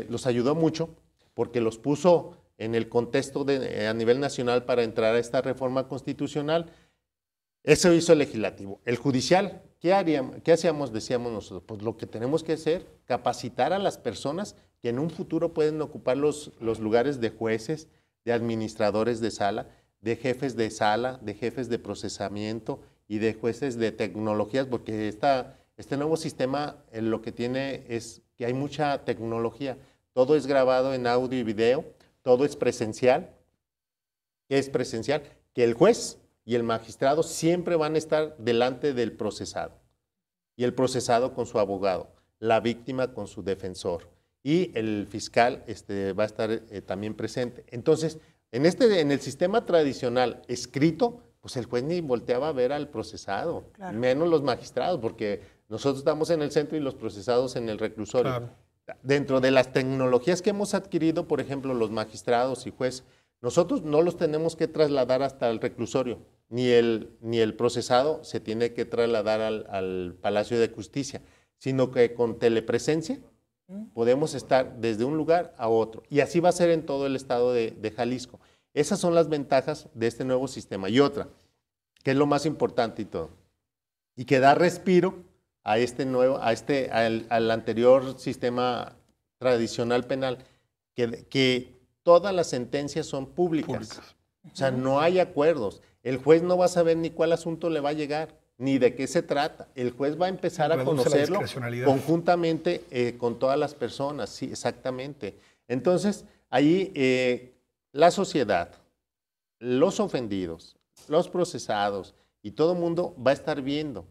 los ayudó mucho, porque los puso en el contexto a nivel nacional para entrar a esta reforma constitucional. Eso hizo el legislativo. El judicial, ¿qué hacíamos? Decíamos nosotros, pues lo que tenemos que hacer, capacitar a las personas que en un futuro pueden ocupar los lugares de jueces, de administradores de sala, de jefes de sala, de jefes de procesamiento y de jueces de tecnologías, porque este nuevo sistema lo que tiene es que hay mucha tecnología. Todo es grabado en audio y video, todo es presencial. ¿Qué es presencial? Que el juez y el magistrado siempre van a estar delante del procesado. Y el procesado con su abogado, la víctima con su defensor. Y el fiscal va a estar también presente. Entonces, en el sistema tradicional escrito, pues el juez ni volteaba a ver al procesado, claro, menos los magistrados, porque nosotros estamos en el centro y los procesados en el reclusorio. Claro. Dentro de las tecnologías que hemos adquirido, por ejemplo, los magistrados y jueces, nosotros no los tenemos que trasladar hasta el reclusorio, ni el procesado se tiene que trasladar al Palacio de Justicia, sino que con telepresencia podemos estar desde un lugar a otro. Y así va a ser en todo el estado de Jalisco. Esas son las ventajas de este nuevo sistema. Y otra, que es lo más importante y todo, y que da respiro a al anterior sistema tradicional penal, que todas las sentencias son públicas. O sea, no hay acuerdos. El juez no va a saber ni cuál asunto le va a llegar, ni de qué se trata. El juez va a empezar a conocerlo conjuntamente con todas las personas. Sí, exactamente. Entonces, ahí la sociedad, los ofendidos, los procesados y todo el mundo va a estar viendo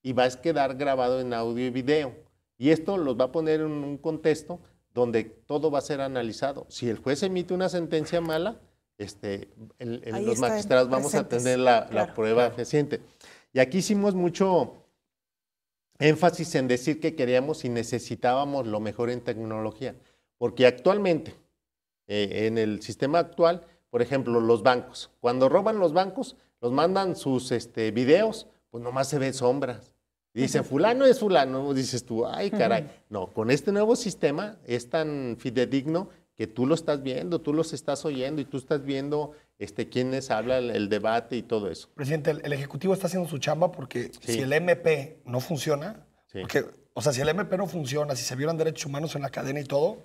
y va a quedar grabado en audio y video. Y esto los va a poner en un contexto donde todo va a ser analizado. Si el juez emite una sentencia mala, los magistrados vamos a tener la prueba fehaciente. Y aquí hicimos mucho énfasis en decir que queríamos y necesitábamos lo mejor en tecnología, porque actualmente, en el sistema actual, por ejemplo, los bancos, cuando roban los bancos, los mandan sus videos, pues nomás se ven sombras. Dicen, fulano es fulano, dices tú, ay caray. No, con este nuevo sistema es tan fidedigno que tú lo estás viendo, tú los estás oyendo y tú estás viendo quiénes hablan, el debate y todo eso. Presidente, el Ejecutivo está haciendo su chamba porque si el MP no funciona, porque, o sea, si el MP no funciona, si se violan derechos humanos en la cadena y todo,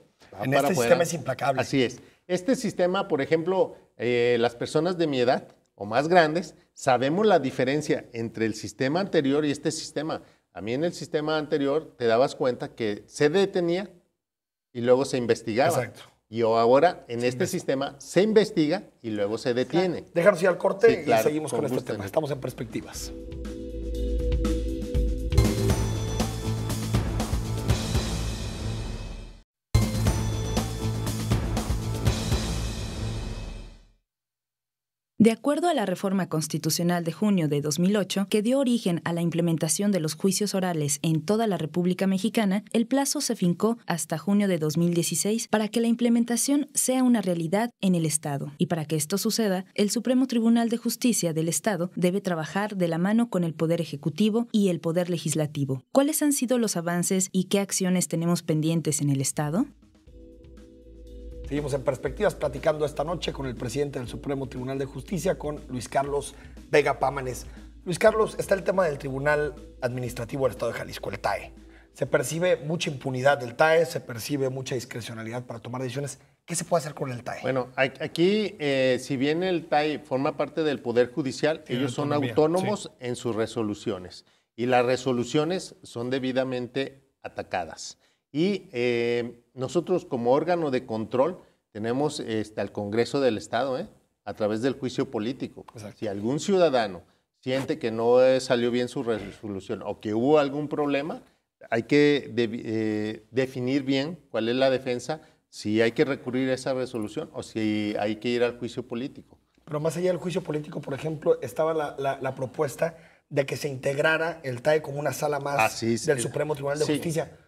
en este sistema es implacable. Así es. Este sistema, por ejemplo, las personas de mi edad o más grandes, sabemos la diferencia entre el sistema anterior y este sistema. A mí en el sistema anterior te dabas cuenta que se detenía y luego se investigaba. Exacto. Y ahora en este sistema se investiga y luego se detiene. Claro. Déjanos ir al corte y seguimos con este tema. Estamos en Perspectivas. De acuerdo a la reforma constitucional de junio de 2008, que dio origen a la implementación de los juicios orales en toda la República Mexicana, el plazo se fincó hasta junio de 2016 para que la implementación sea una realidad en el Estado. Y para que esto suceda, el Supremo Tribunal de Justicia del Estado debe trabajar de la mano con el Poder Ejecutivo y el Poder Legislativo. ¿Cuáles han sido los avances y qué acciones tenemos pendientes en el Estado? Seguimos en Perspectivas platicando esta noche con el presidente del Supremo Tribunal de Justicia, con Luis Carlos Vega Pámanes. Luis Carlos, está el tema del Tribunal Administrativo del Estado de Jalisco, el TAE. Se percibe mucha impunidad del TAE, se percibe mucha discrecionalidad para tomar decisiones. ¿Qué se puede hacer con el TAE? Bueno, aquí, si bien el TAE forma parte del Poder Judicial, ellos son autónomos en sus resoluciones. Y las resoluciones son debidamente atacadas. Y nosotros como órgano de control tenemos al Congreso del Estado, a través del juicio político. Exacto. Si algún ciudadano siente que no salió bien su resolución o que hubo algún problema, hay que definir bien cuál es la defensa, si hay que recurrir a esa resolución o si hay que ir al juicio político. Pero más allá del juicio político, por ejemplo, estaba la propuesta de que se integrara el TAE como una sala más del Supremo Tribunal de Justicia.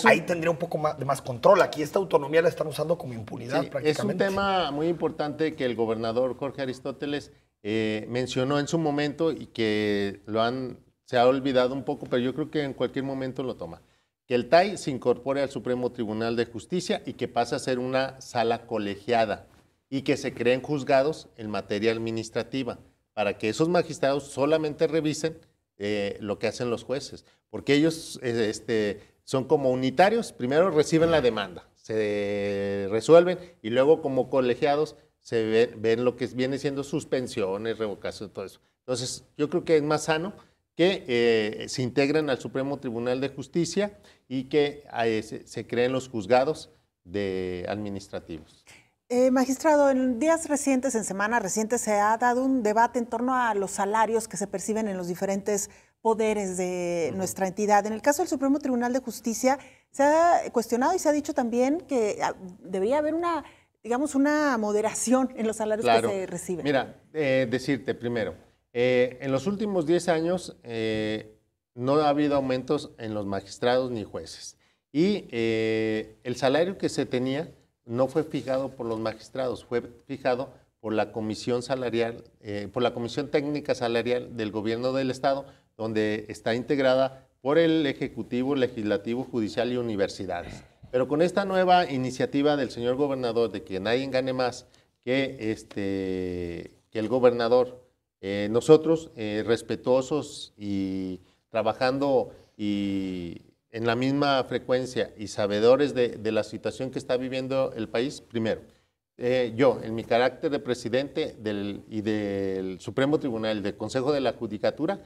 Ahí tendría un poco de más control. Aquí esta autonomía la están usando como impunidad prácticamente. Es un tema muy importante que el gobernador Jorge Aristóteles mencionó en su momento y que se ha olvidado un poco, pero yo creo que en cualquier momento lo toma. Que el TAE se incorpore al Supremo Tribunal de Justicia y que pase a ser una sala colegiada y que se creen juzgados en materia administrativa para que esos magistrados solamente revisen lo que hacen los jueces, porque ellos son como unitarios, primero reciben la demanda, se resuelven y luego como colegiados ven lo que viene siendo suspensiones, revocaciones, todo eso. Entonces, yo creo que es más sano que se integren al Supremo Tribunal de Justicia y que se creen los juzgados administrativos. Magistrado, en días recientes, en semanas recientes, se ha dado un debate en torno a los salarios que se perciben en los diferentes poderes de nuestra entidad. En el caso del Supremo Tribunal de Justicia, se ha cuestionado y se ha dicho también que debería haber una moderación en los salarios que se reciben. Mira, decirte primero, en los últimos 10 años no ha habido aumentos en los magistrados ni jueces. Y el salario que se tenía no fue fijado por los magistrados, fue fijado por la Comisión Salarial, por la Comisión Técnica Salarial del Gobierno del Estado, donde está integrada por el Ejecutivo, Legislativo, Judicial y universidades. Pero con esta nueva iniciativa del señor gobernador de que nadie gane más que el gobernador, nosotros respetuosos y trabajando y en la misma frecuencia y sabedores de la situación que está viviendo el país, primero, yo, en mi carácter de presidente y del Supremo Tribunal, del Consejo de la Judicatura,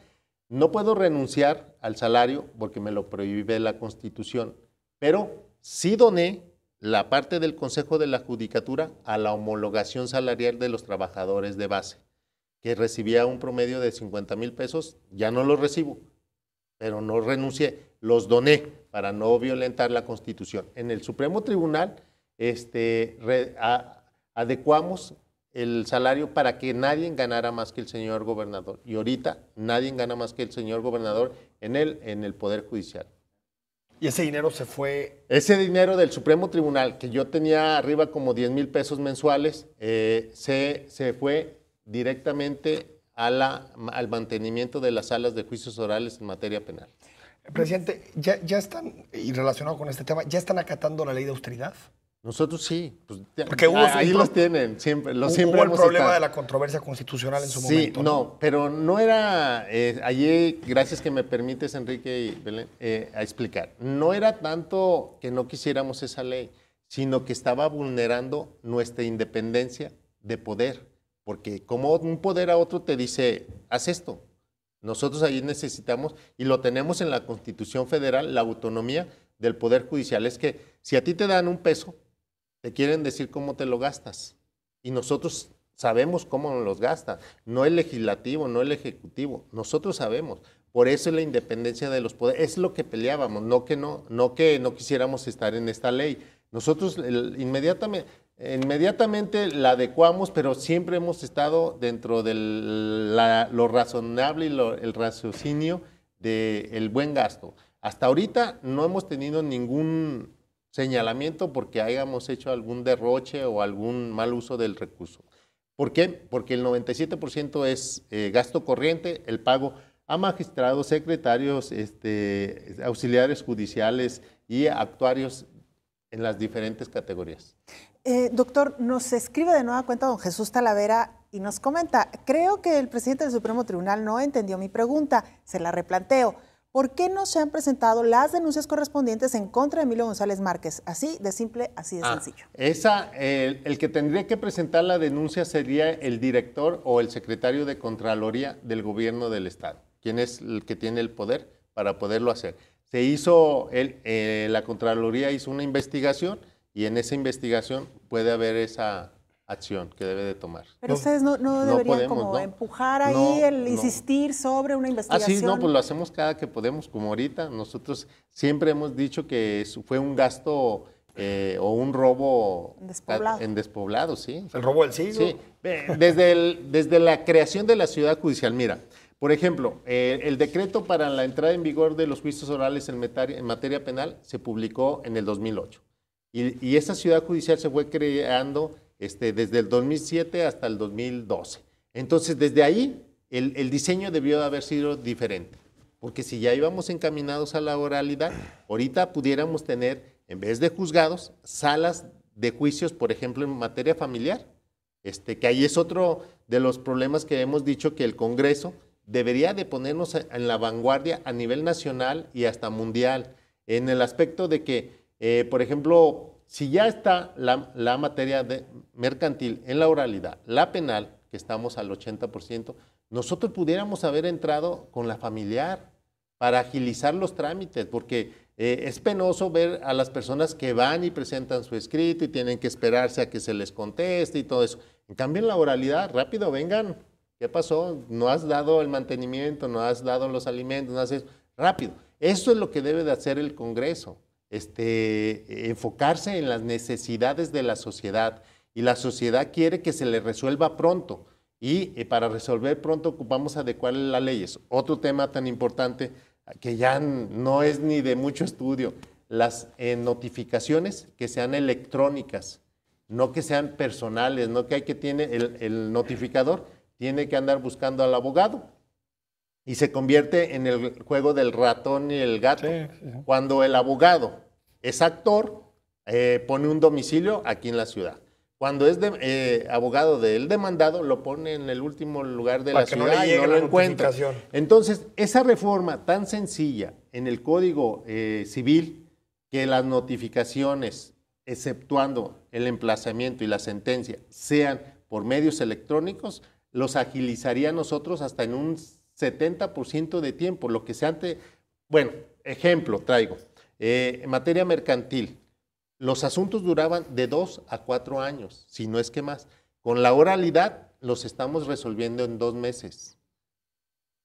no puedo renunciar al salario porque me lo prohíbe la Constitución, pero sí doné la parte del Consejo de la Judicatura a la homologación salarial de los trabajadores de base, que recibía un promedio de 50,000 pesos, ya no los recibo, pero no renuncié, los doné para no violentar la Constitución. En el Supremo Tribunal adecuamos el salario para que nadie ganara más que el señor gobernador. Y ahorita nadie gana más que el señor gobernador en el Poder Judicial. ¿Y ese dinero se fue? Ese dinero del Supremo Tribunal, que yo tenía arriba como 10,000 pesos mensuales, se fue directamente al mantenimiento de las salas de juicios orales en materia penal. Presidente, ya están, y relacionado con este tema, ¿ya están acatando la ley de austeridad? Nosotros sí. Pues, porque ahí los tienen, siempre. Hubo el problema de la controversia constitucional en su momento. Sí, no, pero no era, allí, gracias que me permites, Enrique y Belén, a explicar, no era tanto que no quisiéramos esa ley, sino que estaba vulnerando nuestra independencia de poder, porque como un poder a otro te dice, haz esto. Nosotros ahí necesitamos, y lo tenemos en la Constitución Federal, la autonomía del Poder Judicial. Es que si a ti te dan un peso, te quieren decir cómo te lo gastas. Y nosotros sabemos cómo nos los gastan. No el legislativo, no el ejecutivo. Nosotros sabemos. Por eso es la independencia de los poderes. Es lo que peleábamos, no que no quisiéramos estar en esta ley. Nosotros inmediatamente la adecuamos, pero siempre hemos estado dentro de lo razonable y el raciocinio del buen gasto. Hasta ahorita no hemos tenido ningún señalamiento porque hayamos hecho algún derroche o algún mal uso del recurso. ¿Por qué? Porque el 97% es gasto corriente, el pago a magistrados, secretarios, auxiliares judiciales y actuarios en las diferentes categorías. Doctor, nos escribe de nueva cuenta don Jesús Talavera y nos comenta, creo que el presidente del Supremo Tribunal no entendió mi pregunta, se la replanteo. ¿Por qué no se han presentado las denuncias correspondientes en contra de Emilio González Márquez? Así de simple, así de sencillo. El que tendría que presentar la denuncia sería el director o el secretario de Contraloría del Gobierno del Estado, quien es el que tiene el poder para poderlo hacer. Se hizo, la Contraloría hizo una investigación y en esa investigación puede haber esa acción que debe de tomar. Pero ustedes no deberían como empujar ahí, insistir sobre una investigación. Sí, pues lo hacemos cada que podemos, como ahorita. Nosotros siempre hemos dicho que fue un gasto o un robo en despoblado, sí. ¿El robo del siglo? Sí, desde la creación de la ciudad judicial. Mira, por ejemplo, el decreto para la entrada en vigor de los juicios orales en materia penal se publicó en el 2008. Y esa ciudad judicial se fue creando desde el 2007 hasta el 2012. Entonces, desde ahí, el diseño debió de haber sido diferente. Porque si ya íbamos encaminados a la oralidad, ahorita pudiéramos tener, en vez de juzgados, salas de juicios, por ejemplo, en materia familiar. Que ahí es otro de los problemas que hemos dicho que el Congreso debería de ponernos en la vanguardia a nivel nacional y hasta mundial, en el aspecto de que, por ejemplo, si ya está la materia mercantil en la oralidad, la penal, que estamos al 80%, nosotros pudiéramos haber entrado con la familiar para agilizar los trámites, porque es penoso ver a las personas que van y presentan su escrito y tienen que esperarse a que se les conteste y todo eso. En cambio, en la oralidad, rápido, vengan. ¿Qué pasó? No has dado el mantenimiento, no has dado los alimentos, no haces rápido. Eso es lo que debe de hacer el Congreso, enfocarse en las necesidades de la sociedad. Y la sociedad quiere que se le resuelva pronto. Y para resolver pronto ocupamos adecuar las leyes. Otro tema tan importante que ya no es ni de mucho estudio, las notificaciones que sean electrónicas, no que sean personales, no que hay que tiene el notificador, tiene que andar buscando al abogado y se convierte en el juego del ratón y el gato. Sí, sí. Cuando el abogado es actor, pone un domicilio aquí en la ciudad. Cuando es abogado del demandado, lo pone en el último lugar de la ciudad y no lo encuentra. Entonces, esa reforma tan sencilla en el Código Civil, que las notificaciones, exceptuando el emplazamiento y la sentencia, sean por medios electrónicos, los agilizaría a nosotros hasta en un 70% de tiempo, lo que se antes... Bueno, ejemplo traigo. En materia mercantil, los asuntos duraban de 2 a 4 años, si no es que más. Con la oralidad los estamos resolviendo en 2 meses.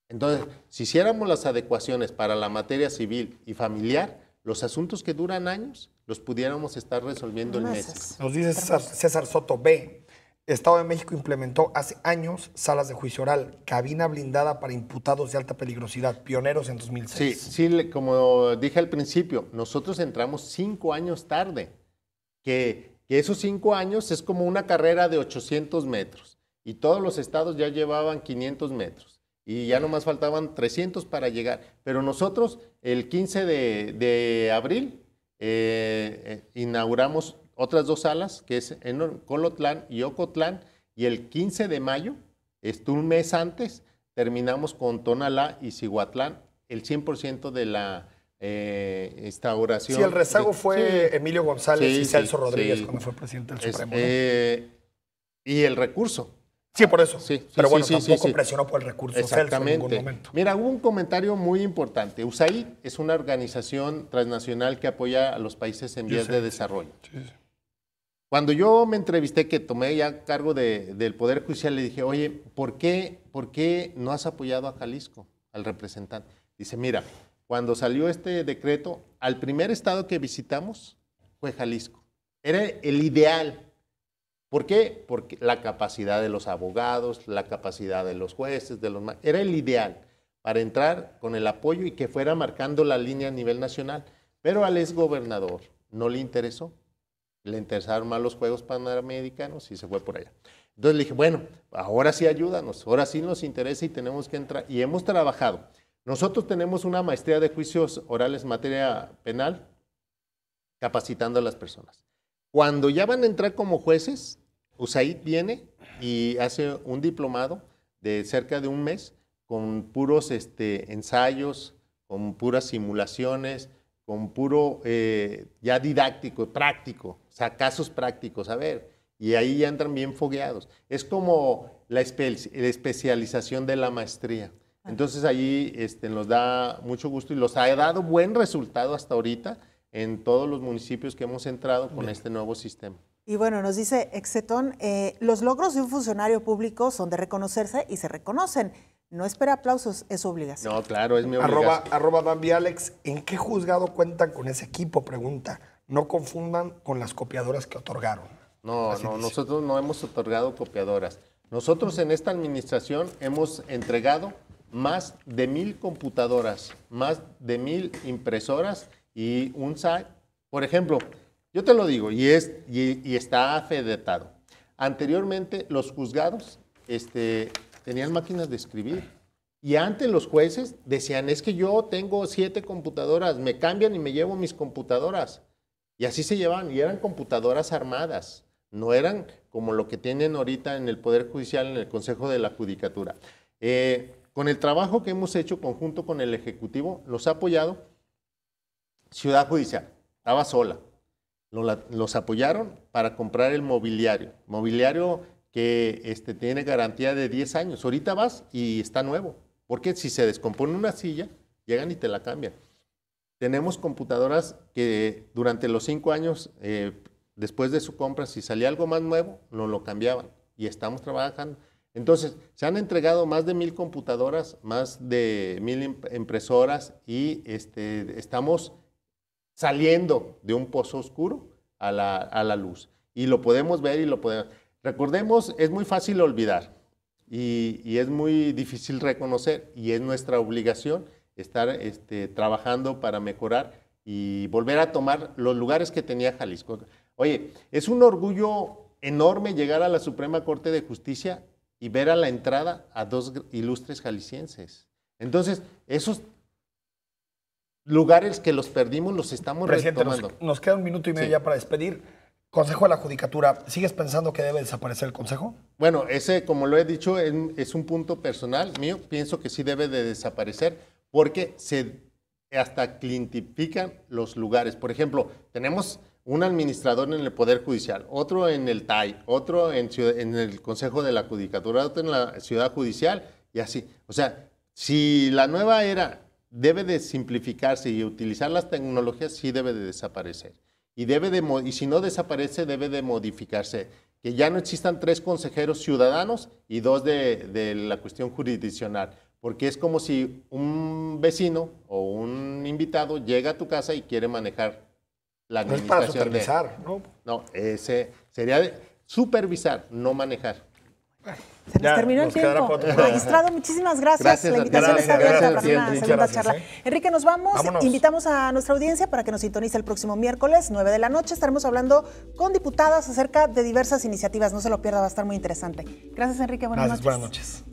Entonces, si hiciéramos las adecuaciones para la materia civil y familiar, los asuntos que duran años los pudiéramos estar resolviendo en meses. Nos dice César Soto B. Estado de México implementó hace años salas de juicio oral, cabina blindada para imputados de alta peligrosidad, pioneros en 2006. Sí, como dije al principio, nosotros entramos 5 años tarde, que esos 5 años es como una carrera de 800 metros y todos los estados ya llevaban 500 metros y ya nomás faltaban 300 para llegar. Pero nosotros el 15 de abril inauguramos otras 2 salas, que es en Colotlán y Ocotlán, y el 15 de mayo, un mes antes, terminamos con Tonalá y Cihuatlán, el 100% de la instauración. Sí, el rezago fue Emilio González y Celso Rodríguez cuando fue presidente del Supremo. Y el recurso. Sí, por eso. Pero bueno, tampoco presionó por el recurso Celso en ningún momento. Mira, hubo un comentario muy importante. USAID es una organización transnacional que apoya a los países en vías de desarrollo. Sí. Cuando yo me entrevisté, que tomé ya cargo del Poder Judicial, le dije, oye, ¿por qué no has apoyado a Jalisco, al representante? Dice, mira, cuando salió este decreto, al primer estado que visitamos fue Jalisco. Era el ideal. ¿Por qué? Porque la capacidad de los abogados, la capacidad de los jueces, era el ideal para entrar con el apoyo y que fuera marcando la línea a nivel nacional. Pero al exgobernador no le interesó. Le interesaron más los Juegos Panamericanos y se fue por allá. Entonces le dije, bueno, ahora sí ayúdanos, ahora sí nos interesa y tenemos que entrar. Y hemos trabajado. Nosotros tenemos una maestría de juicios orales en materia penal, capacitando a las personas. Cuando ya van a entrar como jueces, USAID viene y hace un diplomado de cerca de un mes con puros ensayos, con puras simulaciones, con puro ya didáctico, práctico, o sea, casos prácticos, a ver, y ahí ya entran bien fogueados. Es como la especialización de la maestría. Entonces ahí nos da mucho gusto y los ha dado buen resultado hasta ahorita en todos los municipios que hemos entrado con este nuevo sistema. Y bueno, nos dice Exetón, los logros de un funcionario público son de reconocerse y se reconocen. No espera aplausos, es su obligación. No, claro, es mi obligación. @ BambiAlex, ¿en qué juzgado cuentan con ese equipo? Pregunta. No confundan con las copiadoras que otorgaron. No, nosotros no hemos otorgado copiadoras. Nosotros en esta administración hemos entregado más de 1,000 computadoras, más de 1,000 impresoras y un SAT. Por ejemplo, yo te lo digo y está afedetado. Anteriormente los juzgados tenían máquinas de escribir y antes los jueces decían, es que yo tengo 7 computadoras, me cambian y me llevo mis computadoras. Y así se llevaban y eran computadoras armadas, no eran como lo que tienen ahorita en el Poder Judicial, en el Consejo de la Judicatura. Con el trabajo que hemos hecho conjunto con el Ejecutivo, los ha apoyado Ciudad Judicial, estaba sola. los apoyaron para comprar el mobiliario. Mobiliario que tiene garantía de 10 años. Ahorita vas y está nuevo. Porque si se descompone una silla, llegan y te la cambian. Tenemos computadoras que durante los 5 años, después de su compra, si salía algo más nuevo, nos lo cambiaban. Y estamos trabajando. Entonces, se han entregado más de 1,000 computadoras, más de 1,000 impresoras y estamos saliendo de un pozo oscuro a la luz. Y lo podemos ver y lo podemos... Recordemos, es muy fácil olvidar y es muy difícil reconocer y es nuestra obligación estar trabajando para mejorar y volver a tomar los lugares que tenía Jalisco. Oye, es un orgullo enorme llegar a la Suprema Corte de Justicia y ver a la entrada a 2 ilustres jaliscienses. Entonces, esos lugares que los perdimos los estamos retomando. Nos queda 1 minuto y medio ya para despedir. Consejo de la Judicatura, ¿sigues pensando que debe desaparecer el Consejo? Bueno, ese, como lo he dicho, es un punto personal mío. Pienso que sí debe de desaparecer porque se hasta clientifican los lugares. Por ejemplo, tenemos un administrador en el Poder Judicial, otro en el TAI, otro en el Consejo de la Judicatura, otro en la Ciudad Judicial y así. O sea, si la nueva era debe de simplificarse y utilizar las tecnologías, sí debe de desaparecer. Y si no desaparece, debe de modificarse. Que ya no existan 3 consejeros ciudadanos y 2 de la cuestión jurisdiccional. Porque es como si un vecino o un invitado llega a tu casa y quiere manejar la administración. No es para supervisar, ¿no? No, sería supervisar, no manejar. Se nos terminó el tiempo. Magistrado, muchísimas gracias. La invitación está abierta para una segunda charla. Enrique, nos vamos. Vámonos. Invitamos a nuestra audiencia para que nos sintonice el próximo miércoles, 9 de la noche. Estaremos hablando con diputadas acerca de diversas iniciativas. No se lo pierda, va a estar muy interesante. Gracias, Enrique. Buenas noches. Buenas noches.